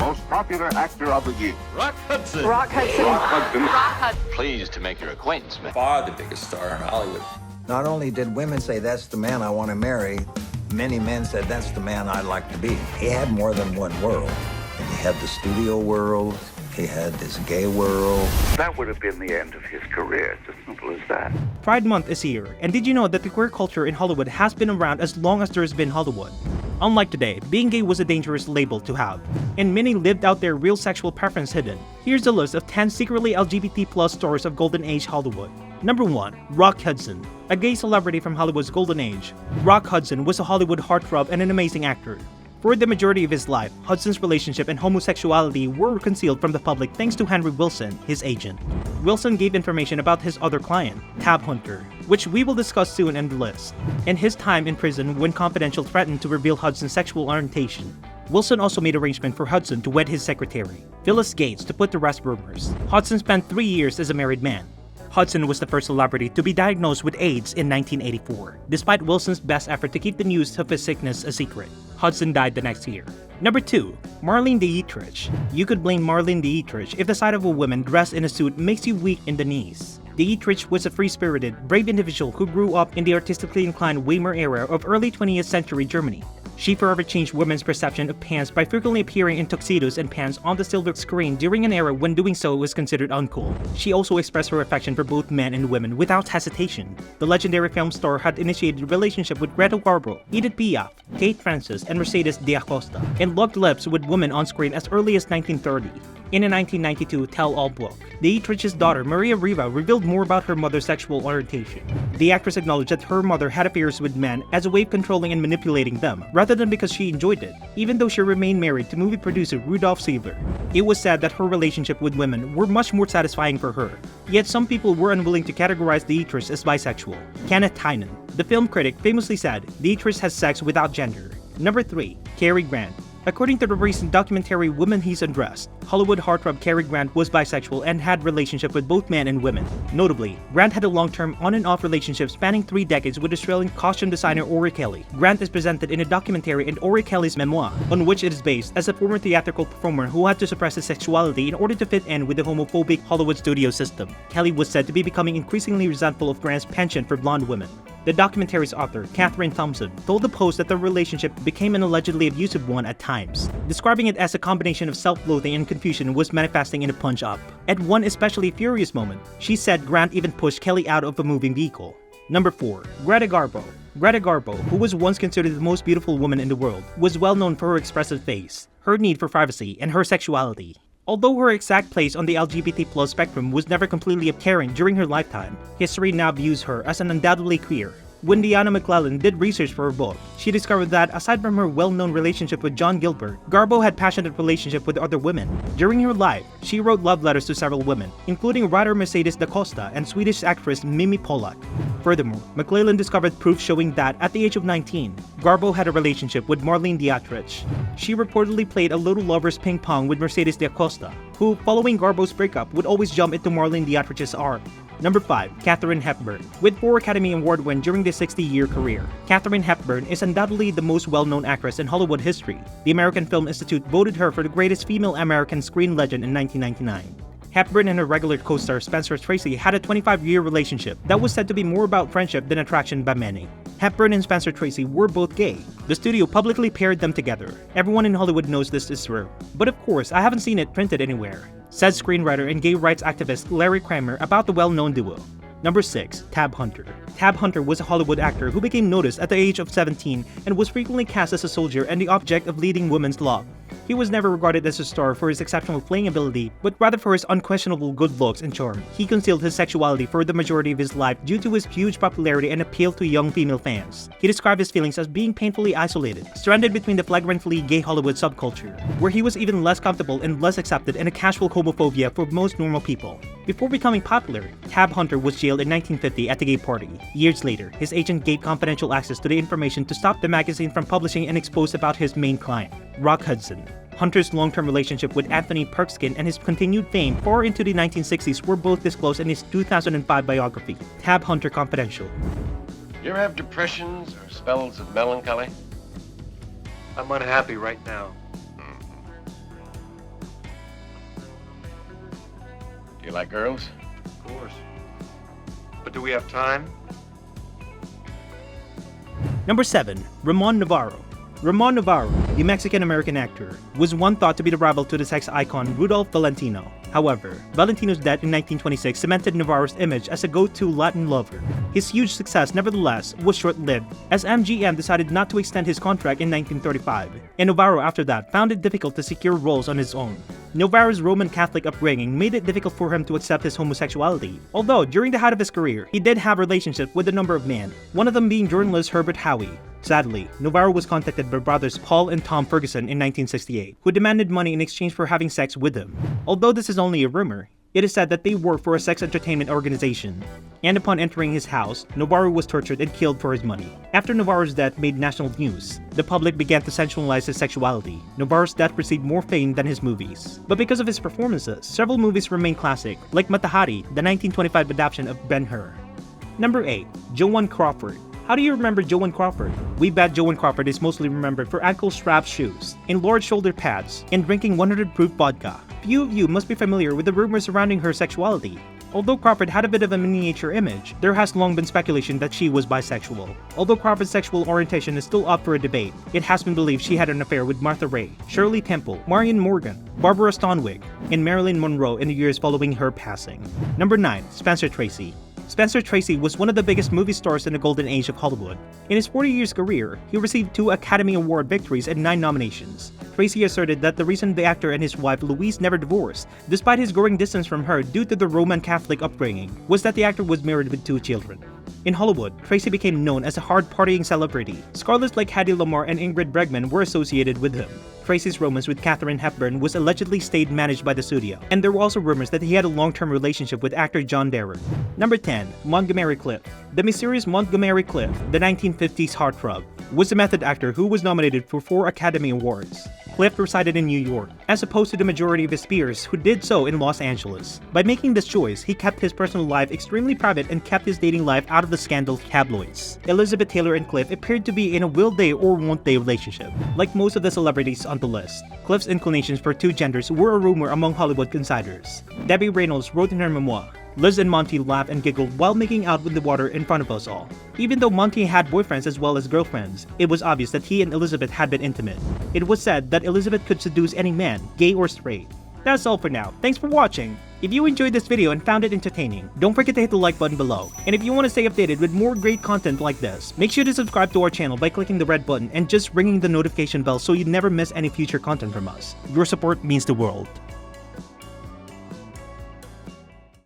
most popular actor of the year. Rock Hudson. Rock Hudson. Rock Hudson. Rock Hudson. Pleased to make your acquaintance, man. Far the biggest star in Hollywood. Not only did women say, that's the man I want to marry, many men said, that's the man I'd like to be. He had more than one world. And he had the studio world, he had this gay world. That would have been the end of his career. It's as simple as that. Pride Month is here, and did you know that the queer culture in Hollywood has been around as long as there has been Hollywood? Unlike today, being gay was a dangerous label to have, and many lived out their real sexual preference hidden. Here's a list of 10 secretly LGBT+ stories of Golden Age Hollywood. Number 1. Rock Hudson. A gay celebrity from Hollywood's Golden Age. Rock Hudson was a Hollywood heartthrob and an amazing actor. For the majority of his life, Hudson's relationship and homosexuality were concealed from the public thanks to Henry Wilson, his agent. Wilson gave information about his other client, Tab Hunter, which we will discuss soon in the list, and his time in prison when Confidential threatened to reveal Hudson's sexual orientation. Wilson also made arrangement for Hudson to wed his secretary, Phyllis Gates, to put to rest rumors. Hudson spent 3 years as a married man. Hudson was the first celebrity to be diagnosed with AIDS in 1984, despite Wilson's best effort to keep the news of his sickness a secret. Hudson died the next year. Number 2. Marlene Dietrich. You could blame Marlene Dietrich if the sight of a woman dressed in a suit makes you weak in the knees. Dietrich was a free-spirited, brave individual who grew up in the artistically inclined Weimar era of early 20th century Germany. She forever changed women's perception of pants by frequently appearing in tuxedos and pants on the silver screen during an era when doing so was considered uncool. She also expressed her affection for both men and women without hesitation. The legendary film star had initiated a relationship with Greta Garbo, Edith Piaf, Kate Francis, and Mercedes de Acosta, and locked lips with women on screen as early as 1930. In a 1992 tell-all book, Dietrich's daughter Maria Riva revealed more about her mother's sexual orientation. The actress acknowledged that her mother had affairs with men as a way of controlling and manipulating them, rather than because she enjoyed it, even though she remained married to movie producer Rudolf Siebler. It was said that her relationship with women were much more satisfying for her, yet some people were unwilling to categorize Dietrich as bisexual. Kenneth Tynan, the film critic, famously said, Dietrich has sex without gender. Number 3. Cary Grant. According to the recent documentary Women He's Undressed, Hollywood heartthrob Cary Grant was bisexual and had relationship with both men and women. Notably, Grant had a long-term on and off relationship spanning 3 decades with Australian costume designer Ori Kelly. Grant is presented in a documentary in Ori Kelly's memoir, on which it is based, as a former theatrical performer who had to suppress his sexuality in order to fit in with the homophobic Hollywood studio system. Kelly was said to be becoming increasingly resentful of Grant's penchant for blonde women. The documentary's author, Catherine Thompson, told the Post that the relationship became an allegedly abusive one at times, describing it as a combination of self-loathing and confusion was manifesting in a punch-up. At one especially furious moment, she said Grant even pushed Kelly out of a moving vehicle. Number 4. Greta Garbo. Greta Garbo, who was once considered the most beautiful woman in the world, was well known for her expressive face, her need for privacy, and her sexuality. Although her exact place on the LGBT+ spectrum was never completely apparent during her lifetime, history now views her as an undoubtedly queer. When Deanna McClellan did research for her book, she discovered that aside from her well-known relationship with John Gilbert, Garbo had passionate relationship with other women. During her life, she wrote love letters to several women, including writer Mercedes da Costa and Swedish actress Mimi Pollack. Furthermore, McClellan discovered proof showing that at the age of 19, Garbo had a relationship with Marlene Dietrich. She reportedly played a little lover's ping pong with Mercedes da Costa, who, following Garbo's breakup, would always jump into Marlene Dietrich's arm. Number 5. Katharine Hepburn. With 4 Academy Award wins during this 60-year career, Katharine Hepburn is undoubtedly the most well-known actress in Hollywood history. The American Film Institute voted her for the greatest female American screen legend in 1999. Hepburn and her regular co-star Spencer Tracy had a 25-year relationship that was said to be more about friendship than attraction by many. Hepburn and Spencer Tracy were both gay. The studio publicly paired them together. Everyone in Hollywood knows this is true. But of course, I haven't seen it printed anywhere, said screenwriter and gay rights activist Larry Kramer about the well-known duo. Number 6. Tab Hunter. Tab Hunter was a Hollywood actor who became noticed at the age of 17 and was frequently cast as a soldier and the object of leading women's love. He was never regarded as a star for his exceptional playing ability, but rather for his unquestionable good looks and charm. He concealed his sexuality for the majority of his life due to his huge popularity and appeal to young female fans. He described his feelings as being painfully isolated, stranded between the flagrantly gay Hollywood subculture, where he was even less comfortable and less accepted, and a casual homophobia for most normal people. Before becoming popular, Tab Hunter was jailed in 1950 at a gay party. Years later, his agent gave confidential access to the information to stop the magazine from publishing and expose about his main client, Rock Hudson. Hunter's long-term relationship with Anthony Perkins and his continued fame far into the 1960s were both disclosed in his 2005 biography, Tab Hunter Confidential. You ever have depressions or spells of melancholy? I'm unhappy right now. You like girls? Of course. But do we have time? Number 7. Ramon Navarro. Ramon Navarro, the Mexican-American actor, was one thought to be the rival to the sex icon Rudolph Valentino. However, Valentino's death in 1926 cemented Navarro's image as a go-to Latin lover. His huge success, nevertheless, was short-lived, as MGM decided not to extend his contract in 1935, and Navarro after that found it difficult to secure roles on his own. Navarro's Roman Catholic upbringing made it difficult for him to accept his homosexuality, although during the height of his career, he did have relationships with a number of men, one of them being journalist Herbert Howey. Sadly, Navarro was contacted by brothers Paul and Tom Ferguson in 1968, who demanded money in exchange for having sex with him. Although this is only a rumor, it is said that they worked for a sex entertainment organization, and upon entering his house, Navarro was tortured and killed for his money. After Navarro's death made national news, the public began to sensationalize his sexuality. Navarro's death received more fame than his movies. But because of his performances, several movies remain classic, like Matahari, the 1925 adaptation of Ben-Hur. Number 8. Joan Crawford. How do you remember Joan Crawford? We bet Joan Crawford is mostly remembered for ankle-strap shoes, and large shoulder pads, and drinking 100 proof vodka. Few of you must be familiar with the rumors surrounding her sexuality. Although Crawford had a bit of a miniature image, there has long been speculation that she was bisexual. Although Crawford's sexual orientation is still up for a debate, it has been believed she had an affair with Martha Ray, Shirley Temple, Marion Morgan, Barbara Stanwyck, and Marilyn Monroe in the years following her passing. Number 9. Spencer Tracy. Spencer Tracy was one of the biggest movie stars in the golden age of Hollywood. In his 40 years career, he received 2 Academy Award victories and 9 nominations. Tracy asserted that the reason the actor and his wife Louise never divorced, despite his growing distance from her due to the Roman Catholic upbringing, was that the actor was married with 2 children. In Hollywood, Tracy became known as a hard-partying celebrity. Scarlets like Hedy Lamarr and Ingrid Bregman were associated with him. Tracy's romance with Katharine Hepburn was allegedly stayed managed by the studio, and there were also rumors that he had a long-term relationship with actor John Darren. Number 10. Montgomery Clift. The mysterious Montgomery Clift, the 1950s heartthrob, was a method actor who was nominated for 4 Academy Awards. Clift resided in New York, as opposed to the majority of his peers who did so in Los Angeles. By making this choice, he kept his personal life extremely private and kept his dating life out of the scandal tabloids. Elizabeth Taylor and Clift appeared to be in a will they or won't they relationship. Like most of the celebrities on the list, Clift's inclinations for 2 genders were a rumor among Hollywood insiders. Debbie Reynolds wrote in her memoir, "Liz and Monty laughed and giggled while making out with the water in front of us all." Even though Monty had boyfriends as well as girlfriends, it was obvious that he and Elizabeth had been intimate. It was said that Elizabeth could seduce any man, gay or straight. That's all for now. Thanks for watching. If you enjoyed this video and found it entertaining, don't forget to hit the like button below. And if you want to stay updated with more great content like this, make sure to subscribe to our channel by clicking the red button and just ringing the notification bell so you never miss any future content from us. Your support means the world.